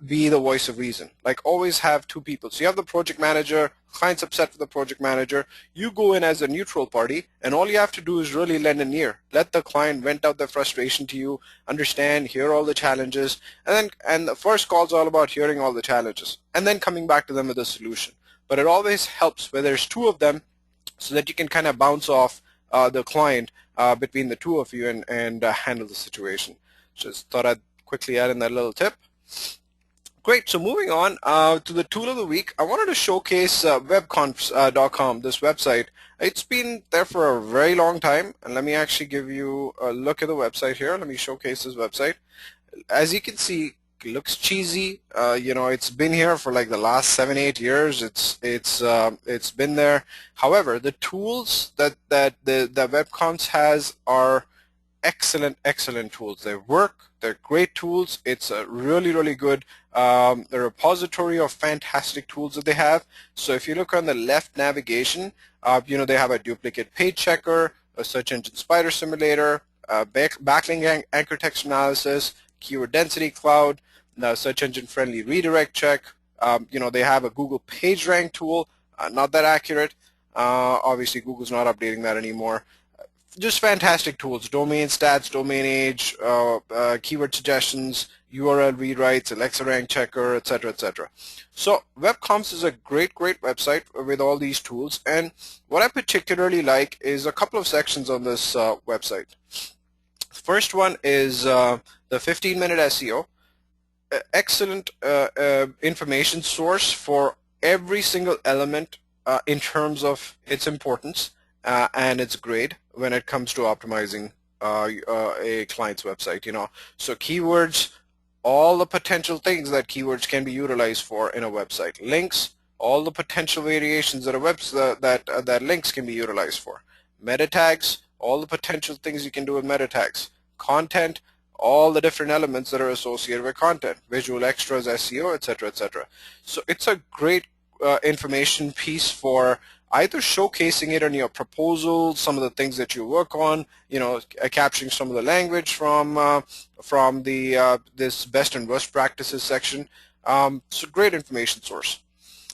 be the voice of reason. Like, always have two people. So you have the project manager, client's upset with the project manager, you go in as a neutral party, and all you have to do is really lend an ear. Let the client vent out their frustration to you, understand, hear all the challenges, and the first call's all about hearing all the challenges, and then coming back to them with a solution. But it always helps where there's two of them, so that you can kind of bounce off the client between the two of you and handle the situation. Just thought I'd quickly add in that little tip. Great. So moving on to the tool of the week, I wanted to showcase webconf.com, this website. It's been there for a very long time, and let me actually give you a look at the website here. Let me showcase this website. As you can see, it looks cheesy. It's been here for like the last 7-8 years. It's been there. However, the tools that the webconf has are excellent tools. They work. They're great tools. It's a really good the repository of fantastic tools that they have. So if you look on the left navigation, they have a duplicate page checker, a search engine spider simulator, backlink anchor text analysis, keyword density cloud, search engine friendly redirect check. They have a Google PageRank tool, not that accurate. Obviously Google's not updating that anymore. Just fantastic tools: domain stats, domain age, keyword suggestions, URL rewrites, Alexa rank checker, etc. So webconf is a great website with all these tools, and what I particularly like is a couple of sections on this website. First one is the 15-minute SEO. Excellent information source for every single element in terms of its importance and its grade when it comes to optimizing a client's website. So keywords, all the potential things that keywords can be utilized for in a website. Links, all the potential variations that that links can be utilized for. Meta tags, all the potential things you can do with meta tags. Content, all the different elements that are associated with content, visual extras, SEO, etc. So it's a great information piece for either showcasing it on your proposal, some of the things that you work on, capturing some of the language from the this best and worst practices section. It's a great information source.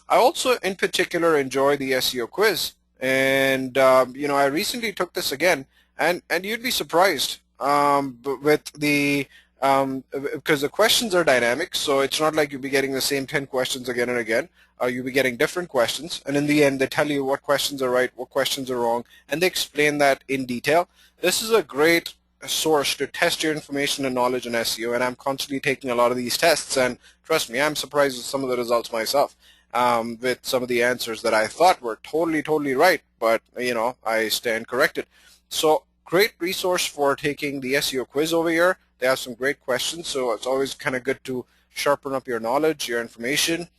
I also, in particular, enjoy the SEO quiz, and I recently took this again, and you'd be surprised with the because the questions are dynamic, so it's not like you'll be getting the same 10 questions again and again. You'll be getting different questions, and in the end they tell you what questions are right, what questions are wrong, and they explain that in detail. This is a great source to test your information and knowledge in SEO, and I'm constantly taking a lot of these tests, and trust me, I'm surprised with some of the results myself, with some of the answers that I thought were totally right, but I stand corrected. So great resource for taking the SEO quiz over here. They have some great questions, so it's always kind of good to sharpen up your knowledge, your information.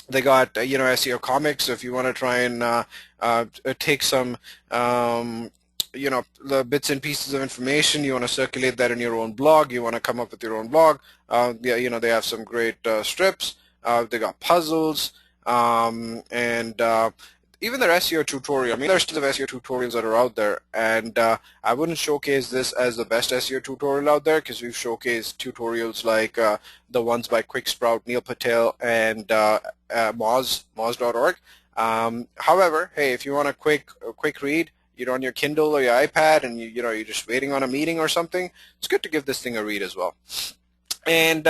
They got SEO comics if you want to try and take some the bits and pieces of information. You want to circulate that in your own blog. You want to come up with your own blog. They have some great strips. They got puzzles and even their SEO tutorial. I mean, there's tons of SEO tutorials that are out there, and I wouldn't showcase this as the best SEO tutorial out there, because we've showcased tutorials like the ones by QuickSprout, Neil Patel, and Moz.org. However, hey, if you want a quick read, you're on your Kindle or your iPad and you're just waiting on a meeting or something, it's good to give this thing a read as well. And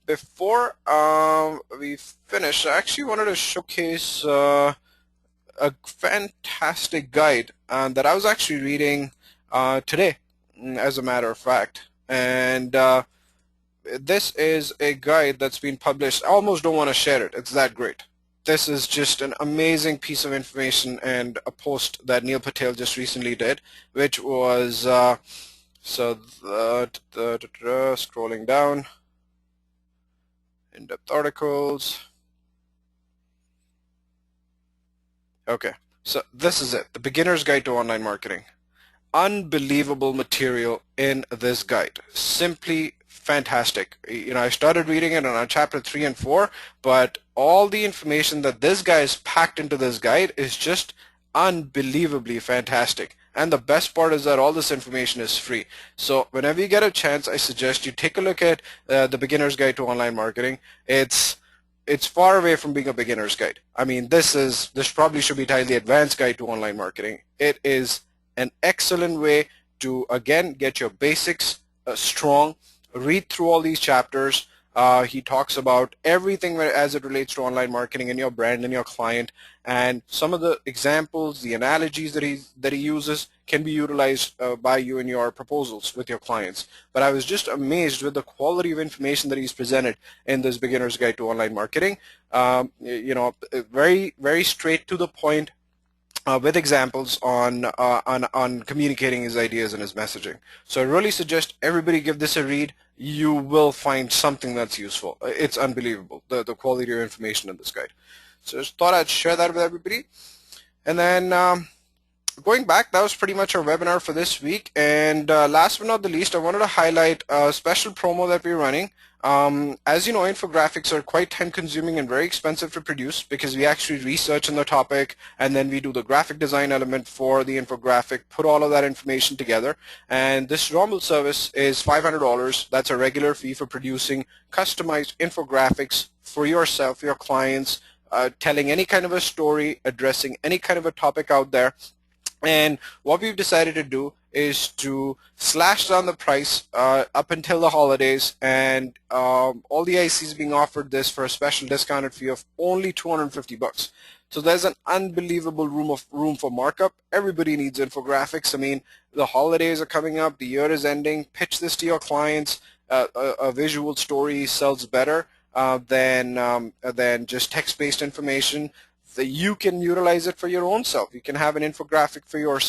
before we finish, I actually wanted to showcase a fantastic guide that I was actually reading today, as a matter of fact. And this is a guide that's been published. I almost don't want to share it. It's that great. This is just an amazing piece of information and a post that Neil Patel just recently did, which was scrolling down, in-depth articles. Okay, so this is it, the Beginner's Guide to Online Marketing. Unbelievable material in this guide. Simply fantastic. I started reading it on chapter 3 and 4, but all the information that this guy has packed into this guide is just unbelievably fantastic. And the best part is that all this information is free. So whenever you get a chance, I suggest you take a look at the Beginner's Guide to Online Marketing. It's far away from being a beginner's guide. I mean, this probably should be titled the Advanced Guide to Online Marketing. It is an excellent way to, again, get your basics strong. Read through all these chapters. He talks about everything as it relates to online marketing and your brand and your client, and some of the examples, the analogies that he uses can be utilized by you in your proposals with your clients. But I was just amazed with the quality of information that he's presented in this Beginner's Guide to Online Marketing. Very, very straight to the point, with examples on communicating his ideas and his messaging. So I really suggest everybody give this a read. You will find something that's useful. It's unbelievable, the quality of information in this guide. So just thought I'd share that with everybody. And then going back, that was pretty much our webinar for this week. And last but not the least, I wanted to highlight a special promo that we're running. As you know, infographics are quite time-consuming and very expensive to produce because we actually research on the topic and then we do the graphic design element for the infographic, put all of that information together. And this normal service is $500. That's a regular fee for producing customized infographics for yourself, your clients, telling any kind of a story, addressing any kind of a topic out there. And what we've decided to do is to slash down the price up until the holidays, and all the ICs being offered this for a special discounted fee of only $250. So there's an unbelievable room for markup. Everybody needs infographics. I mean, the holidays are coming up, the year is ending. Pitch this to your clients. A visual story sells better than just text-based information. That you can utilize it for your own self. You can have an infographic for your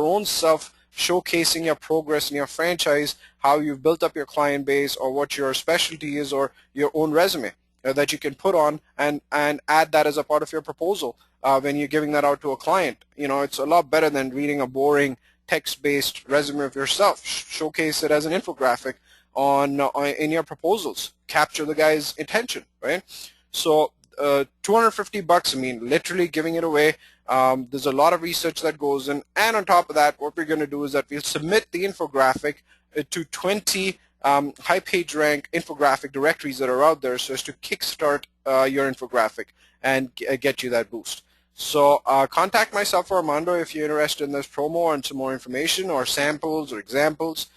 own self, showcasing your progress in your franchise, how you've built up your client base, or what your specialty is, or your own resume that you can put on and add that as a part of your proposal when you're giving that out to a client. It's a lot better than reading a boring text-based resume of yourself. Showcase it as an infographic in your proposals. Capture the guy's attention, right? So $250, I mean, literally giving it away. There's a lot of research that goes in, and on top of that, what we're going to do is that we'll submit the infographic to 20 high page rank infographic directories that are out there, so as to kickstart your infographic and get you that boost. So contact myself or Armando if you're interested in this promo and some more information or samples or examples.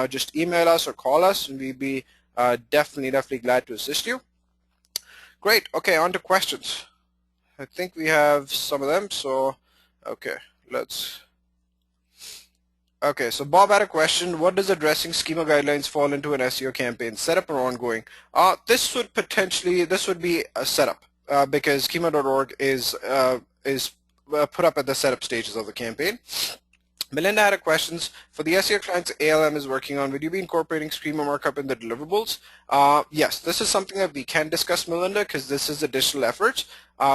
Just email us or call us, and we'd be definitely glad to assist you. Great. Okay, on to questions. I think we have some of them. So, okay, so Bob had a question. What does addressing schema guidelines fall into an SEO campaign, setup or ongoing? This would be a setup because schema.org is put up at the setup stages of the campaign. Melinda had a question. For the SEO clients ALM is working on, would you be incorporating schema markup in the deliverables? Yes, this is something that we can discuss, Melinda, because this is additional efforts.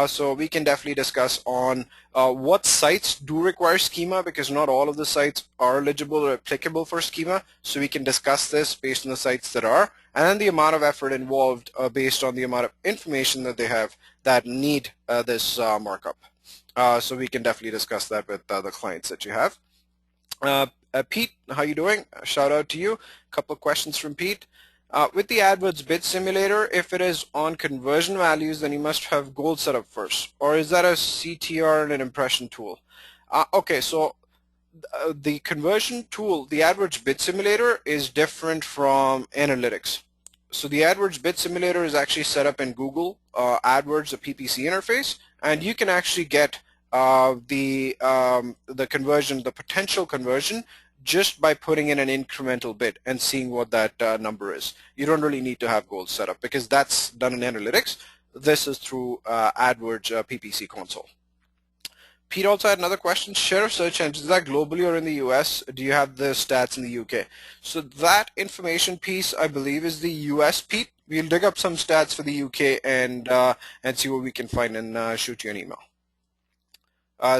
So we can definitely discuss on what sites do require schema, because not all of the sites are eligible or applicable for schema. So we can discuss this based on the sites that are, and then the amount of effort involved based on the amount of information that they have that need this markup. So we can definitely discuss that with the clients that you have. Pete, how you doing? Shout out to you. A couple of questions from Pete. With the AdWords bid simulator, if it is on conversion values, then you must have goals set up first. Or is that a CTR and an impression tool? Okay, so the conversion tool, the AdWords Bid Simulator, is different from analytics. So the AdWords Bid Simulator is actually set up in Google AdWords, a PPC interface, and you can actually get the conversion, the potential conversion, just by putting in an incremental bid and seeing what that number is. You don't really need to have goals set up because that's done in analytics. This is through AdWords PPC console. Pete also had another question. Share of search engines, is that globally or in the US? Do you have the stats in the UK? So that information piece, I believe, is the US, Pete. We'll dig up some stats for the UK and see what we can find and shoot you an email.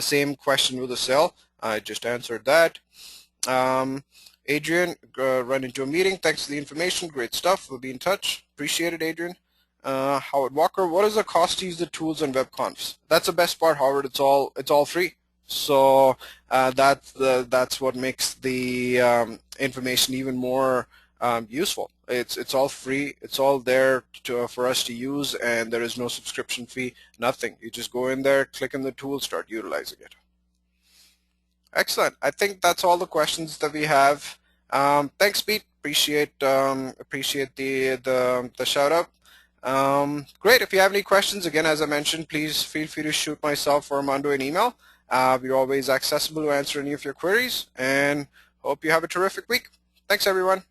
Same question with the cell. I just answered that. Adrian, run into a meeting. Thanks for the information. Great stuff. We'll be in touch. Appreciate it, Adrian. Howard Walker, what is the cost to use the tools on WebConf? That's the best part, Howard. It's all free. So that's what makes the information even more useful. It's all free. It's all there for us to use, and there is no subscription fee. Nothing. You just go in there, click on the tool, start utilizing it. Excellent. I think that's all the questions that we have. Thanks, Pete. Appreciate the shout out. Great. If you have any questions, again, as I mentioned, please feel free to shoot myself or Armando an email. We're always accessible to answer any of your queries, and hope you have a terrific week. Thanks, everyone.